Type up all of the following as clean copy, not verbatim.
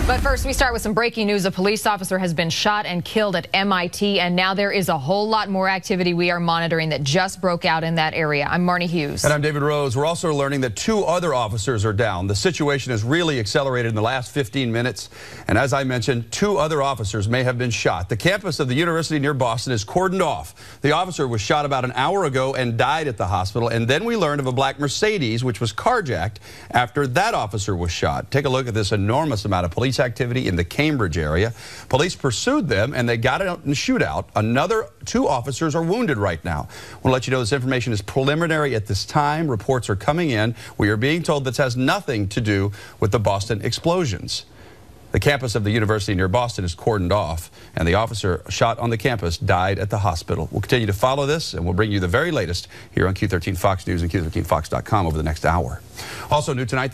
But first, we start with some breaking news. A police officer has been shot and killed at M.I.T, and now there is a whole lot more activity we are monitoring that just broke out in that area. I'm Marnie Hughes. And I'm David Rose. We're also learning that 2 other officers are down. The situation has really accelerated in the last 15 minutes. And as I mentioned, 2 other officers may have been shot. The campus of the university near Boston is cordoned off. The officer was shot about an hour ago and died at the hospital. And then we learned of a black Mercedes, which was carjacked after that officer was shot. Take a look at this enormous amount of police activity in the Cambridge area. Police pursued them and they got out in a shootout. Another 2 officers are wounded right now. I want to let you know this information is preliminary at this time. Reports are coming in. We are being told this has nothing to do with the Boston explosions. The campus of the university near Boston is cordoned off, and the officer shot on the campus died at the hospital. We'll continue to follow this, and we'll bring you the very latest here on Q13 Fox News and Q13Fox.com over the next hour. Also new tonight.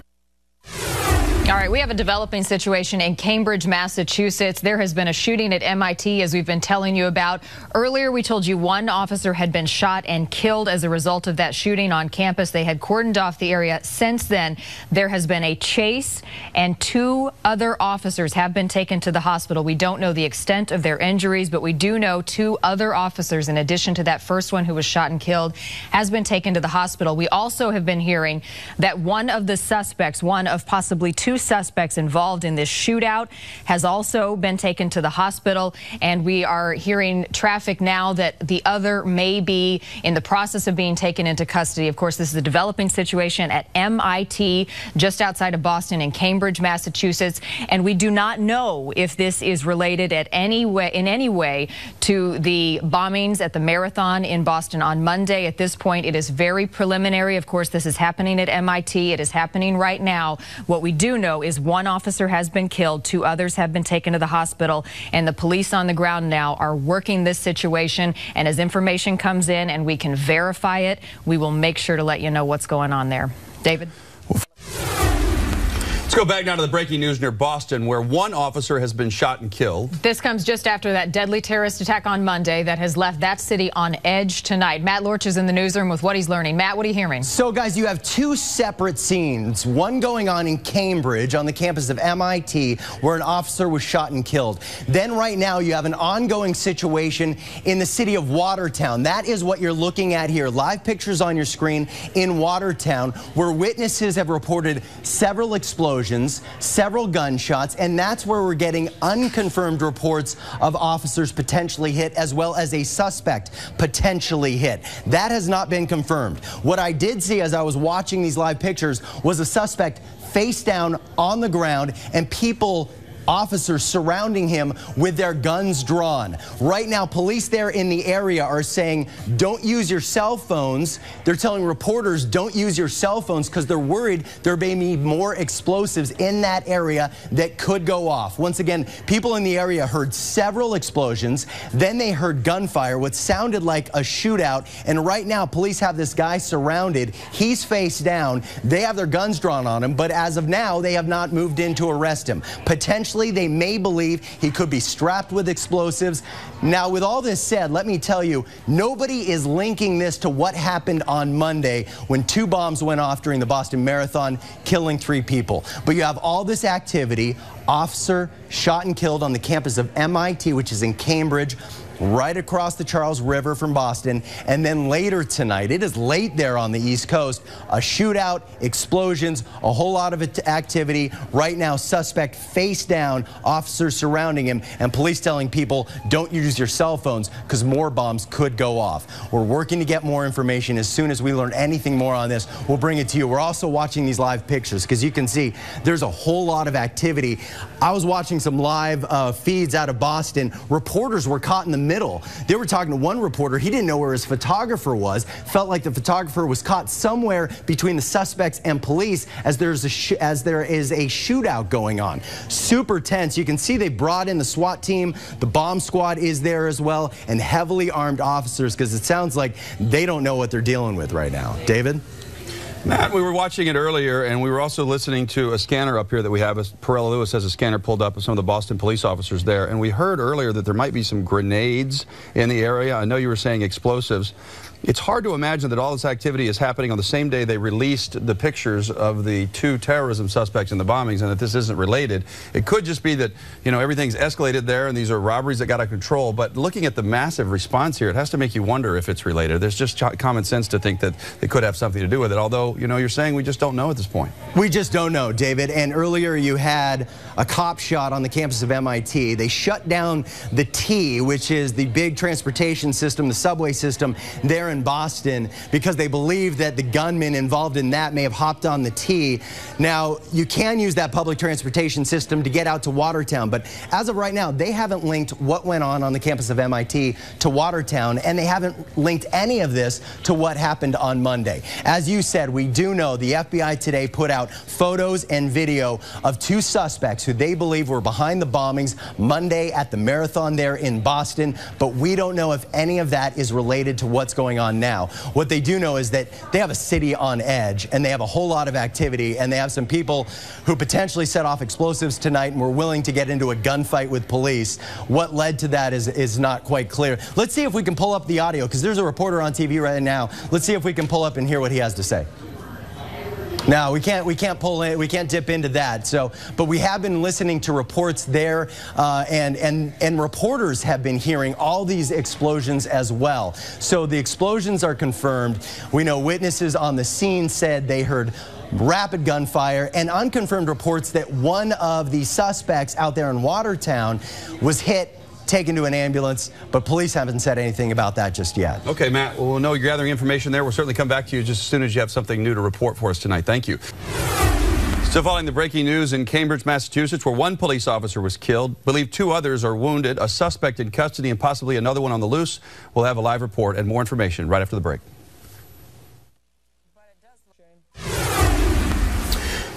All right, we have a developing situation in Cambridge, Massachusetts. There has been a shooting at M.I.T, as we've been telling you about. Earlier, we told you 1 officer had been shot and killed as a result of that shooting on campus. They had cordoned off the area. Since then, there has been a chase, and 2 other officers have been taken to the hospital. We don't know the extent of their injuries, but we do know 2 other officers, in addition to that first one who was shot and killed, has been taken to the hospital. We also have been hearing that one of the suspects, one of possibly 2 suspects involved in this shootout, has also been taken to the hospital, and we are hearing traffic now that the other may be in the process of being taken into custody. Of course, this is a developing situation at M.I.T, just outside of Boston in Cambridge, Massachusetts, and we do not know if this is related in any way to the bombings at the marathon in Boston on Monday. At this point, it is very preliminary. Of course, this is happening at M.I.T. It is happening right now. What we do know is 1 officer has been killed, 2 others have been taken to the hospital, and the police on the ground now are working this situation. And as information comes in and we can verify it, we will make sure to let you know what's going on there. David? Let's go back now to the breaking news near Boston, where 1 officer has been shot and killed. This comes just after that deadly terrorist attack on Monday that has left that city on edge tonight. Matt Lorch is in the newsroom with what he's learning. Matt, what are you hearing? So, guys, you have 2 separate scenes. One going on in Cambridge on the campus of M.I.T, where an officer was shot and killed. Then right now you have an ongoing situation in the city of Watertown. That is what you're looking at here. Live pictures on your screen in Watertown, where witnesses have reported several explosions, several gunshots, and that's where we're getting unconfirmed reports of officers potentially hit, as well as a suspect potentially hit. That has not been confirmed. What I did see as I was watching these live pictures was a suspect face down on the ground and officers surrounding him with their guns drawn. Right now, police there in the area are saying, don't use your cell phones. They're telling reporters, don't use your cell phones, because they're worried there may be more explosives in that area that could go off. Once again, people in the area heard several explosions. Then they heard gunfire, what sounded like a shootout. And right now, police have this guy surrounded. He's face down. They have their guns drawn on him, but as of now, they have not moved in to arrest him. Potentially, they may believe he could be strapped with explosives. Now, with all this said, let me tell you, nobody is linking this to what happened on Monday when 2 bombs went off during the Boston Marathon, killing 3 people. But you have all this activity, officer shot and killed on the campus of M.I.T, which is in Cambridge, right across the Charles River from Boston. And then later tonight, it is late there on the East Coast, a shootout, explosions, a whole lot of activity. Right now, suspect face down, officers surrounding him, and police telling people, don't use your cell phones because more bombs could go off. We're working to get more information. As soon as we learn anything more on this, we'll bring it to you. We're also watching these live pictures because you can see there's a whole lot of activity. I was watching some live feeds out of Boston. Reporters were caught in the middle. They were talking to one reporter. He didn't know where his photographer was. Felt like the photographer was caught somewhere between the suspects and police as there is a shootout going on. Super tense. You can see they brought in the SWAT team. The bomb squad is there as well, and heavily armed officers, because it sounds like they don't know what they're dealing with right now. David? Matt, we were watching it earlier, and we were also listening to a scanner up here that we have. Perella Lewis has a scanner pulled up of some of the Boston police officers there, and we heard earlier that there might be some grenades in the area. I know you were saying explosives. It's hard to imagine that all this activity is happening on the same day they released the pictures of the 2 terrorism suspects in the bombings, and that this isn't related. It could just be that, you know, everything's escalated there and these are robberies that got out of control. But looking at the massive response here, it has to make you wonder if it's related. There's just common sense to think that they could have something to do with it, although, you know, you're saying we just don't know at this point. We just don't know, David. And earlier you had a cop shot on the campus of M.I.T. They shut down the T, which is the big transportation system, the subway system there in Boston, because they believe that the gunman involved in that may have hopped on the T. Now, you can use that public transportation system to get out to Watertown, but as of right now, they haven't linked what went on the campus of M.I.T. to Watertown, and they haven't linked any of this to what happened on Monday. As you said, we do know the F.B.I. today put out photos and video of 2 suspects who they believe were behind the bombings Monday at the marathon there in Boston, but we don't know if any of that is related to what's going on now. What they do know is that they have a city on edge, and they have a whole lot of activity, and they have some people who potentially set off explosives tonight and were willing to get into a gunfight with police. What led to that is not quite clear. Let's see if we can pull up the audio, because there's a reporter on TV right now. Let's see if we can pull up and hear what he has to say. No, we can't pull in, we can't dip into that. So, but we have been listening to reports there, and reporters have been hearing all these explosions as well. So the explosions are confirmed. We know witnesses on the scene said they heard rapid gunfire, and unconfirmed reports that one of the suspects out there in Watertown was hit, taken to an ambulance, but police haven't said anything about that just yet. Okay, Matt, well, we'll know you're gathering information there. We'll certainly come back to you just as soon as you have something new to report for us tonight. Thank you. Still following the breaking news in Cambridge, Massachusetts, where 1 police officer was killed. Believe 2 others are wounded, a suspect in custody, and possibly another one on the loose. We'll have a live report and more information right after the break.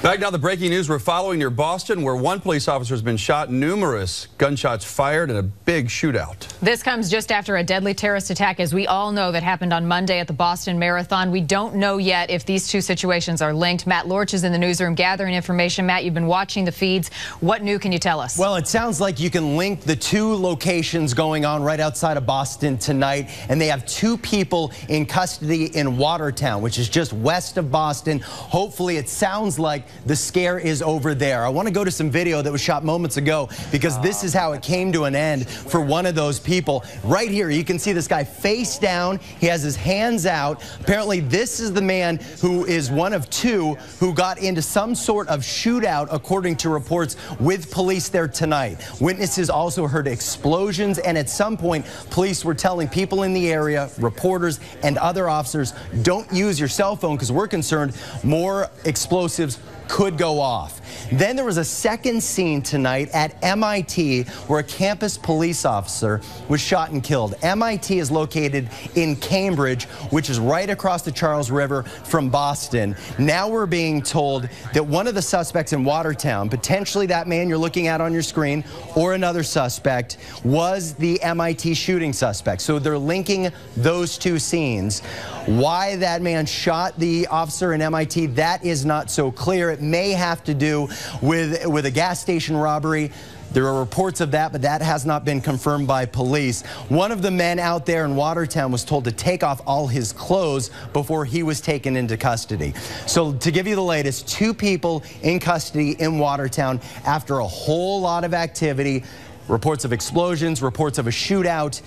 Back now, the breaking news we're following near Boston, where 1 police officer has been shot, numerous gunshots fired, and a big shootout. This comes just after a deadly terrorist attack, as we all know, that happened on Monday at the Boston Marathon. We don't know yet if these 2 situations are linked. Matt Lorch is in the newsroom gathering information. Matt, you've been watching the feeds. What new can you tell us? Well, it sounds like you can link the 2 locations going on right outside of Boston tonight, and they have 2 people in custody in Watertown, which is just west of Boston. Hopefully, it sounds like the scare is over there. I want to go to some video that was shot moments ago, because this is how it came to an end for one of those people. Right here, you can see this guy face down. He has his hands out. Apparently, this is the man who is one of 2 who got into some sort of shootout, according to reports, with police there tonight. Witnesses also heard explosions, and at some point, police were telling people in the area, reporters and other officers, don't use your cell phone because we're concerned more explosives could go off. Then there was a second scene tonight at M.I.T. where a campus police officer was shot and killed. M.I.T. is located in Cambridge, which is right across the Charles River from Boston. Now we're being told that one of the suspects in Watertown, potentially that man you're looking at on your screen, or another suspect, was the M.I.T. shooting suspect. So they're linking those 2 scenes. Why that man shot the officer in M.I.T., that is not so clear. It may have to do with a gas station robbery. There are reports of that, but that has not been confirmed by police. One of the men out there in Watertown was told to take off all his clothes before he was taken into custody. So to give you the latest, 2 people in custody in Watertown after a whole lot of activity, reports of explosions, reports of a shootout.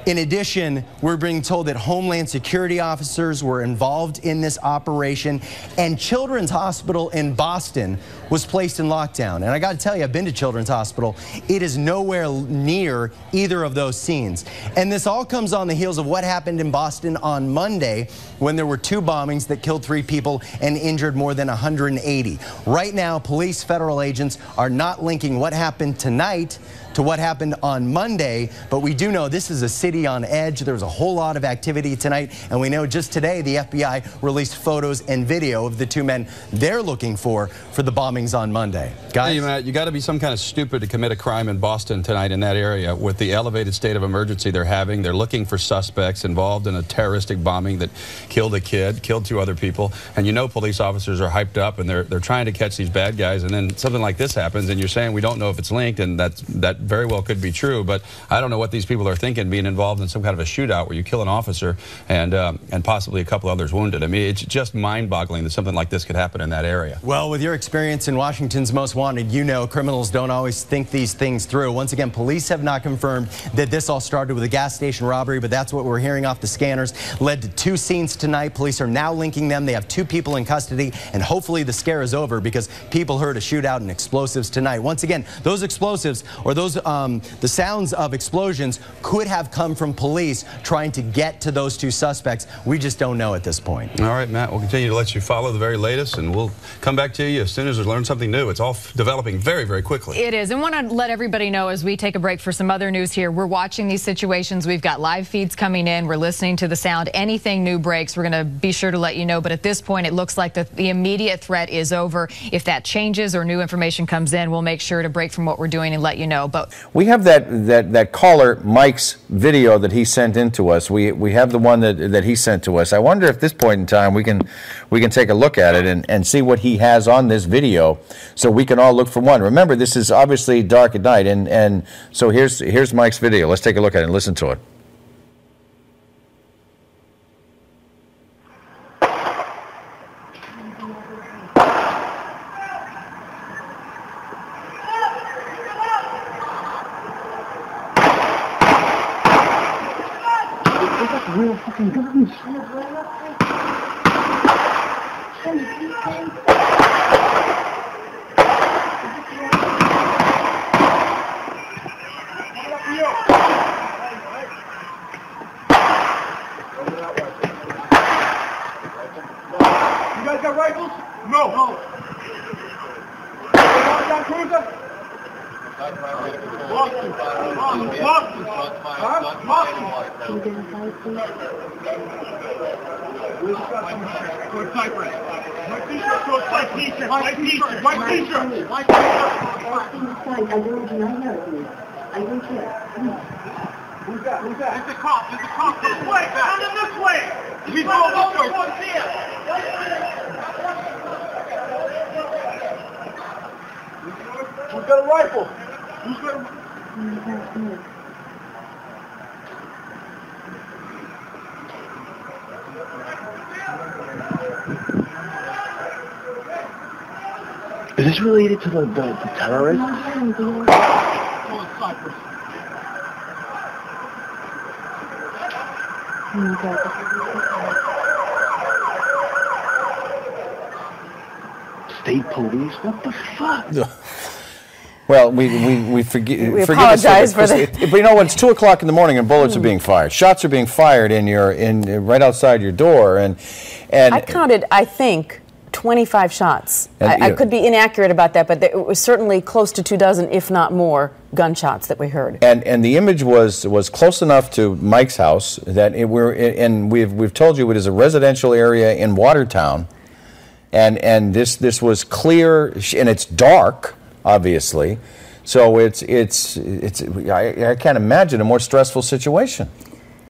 In addition, we're being told that Homeland Security officers were involved in this operation, and Children's Hospital in Boston was placed in lockdown. And I got to tell you, I've been to Children's Hospital. It is nowhere near either of those scenes. And this all comes on the heels of what happened in Boston on Monday, when there were 2 bombings that killed 3 people and injured more than 180. Right now, police, federal agents are not linking what happened tonight to what happened on Monday, but we do know this is a city on edge. There was a whole lot of activity tonight, and we know just today the FBI released photos and video of the 2 men they're looking for the bombings on Monday. Guys? Hey, Matt, you got to be some kind of stupid to commit a crime in Boston tonight in that area with the elevated state of emergency they're having. They're looking for suspects involved in a terroristic bombing that killed a kid, killed 2 other people, and you know police officers are hyped up and they're trying to catch these bad guys, and then something like this happens and you're saying we don't know if it's linked, and that very well could be true, but I don't know what these people are thinking being involved involved in some kind of a shootout where you kill an officer and possibly a couple others wounded. I mean, it's just mind-boggling that something like this could happen in that area. Well, with your experience in Washington's Most Wanted, you know criminals don't always think these things through. Once again, police have not confirmed that this all started with a gas station robbery, but that's what we're hearing off the scanners. Led to 2 scenes tonight. Police are now linking them. They have 2 people in custody, and hopefully the scare is over because people heard a shootout and explosives tonight. Once again, those explosives or those the sounds of explosions could have come from police trying to get to those 2 suspects. We just don't know at this point. All right, Matt, we'll continue to let you follow the very latest, and we'll come back to you as soon as we learn something new. It's all developing very, very quickly. It is. And want to let everybody know as we take a break for some other news here, we're watching these situations. We've got live feeds coming in. We're listening to the sound. Anything new breaks, we're going to be sure to let you know. But at this point, it looks like the immediate threat is over. If that changes or new information comes in, we'll make sure to break from what we're doing and let you know. But we have that caller Mike's video that he sent in to us. We have the one that he sent to us. I wonder if at this point in time we can take a look at it and see what he has on this video, so we can all look for one. Remember, this is obviously dark at night, and so here's Mike's video. Let's take a look at it and listen to it. Real fucking guns. You guys got rifles? No. No. Who's that? It's a cop. It's a cop. This way. Come this way. He's going this way. Who's got a rifle? Who's got a... Is this related to the terrorists? State police? What the fuck? Well, we forgive apologize for that. But you know what? It's 2 o'clock in the morning and bullets are being fired. Shots are being fired right outside your door, and I counted, I think, 25 shots. I could be inaccurate about that, but it was certainly close to 24, if not more, gunshots that we heard. And the image was close enough to Mike's house that we've told you it is a residential area in Watertown, and this was clear, and it's dark, obviously. So I can't imagine a more stressful situation.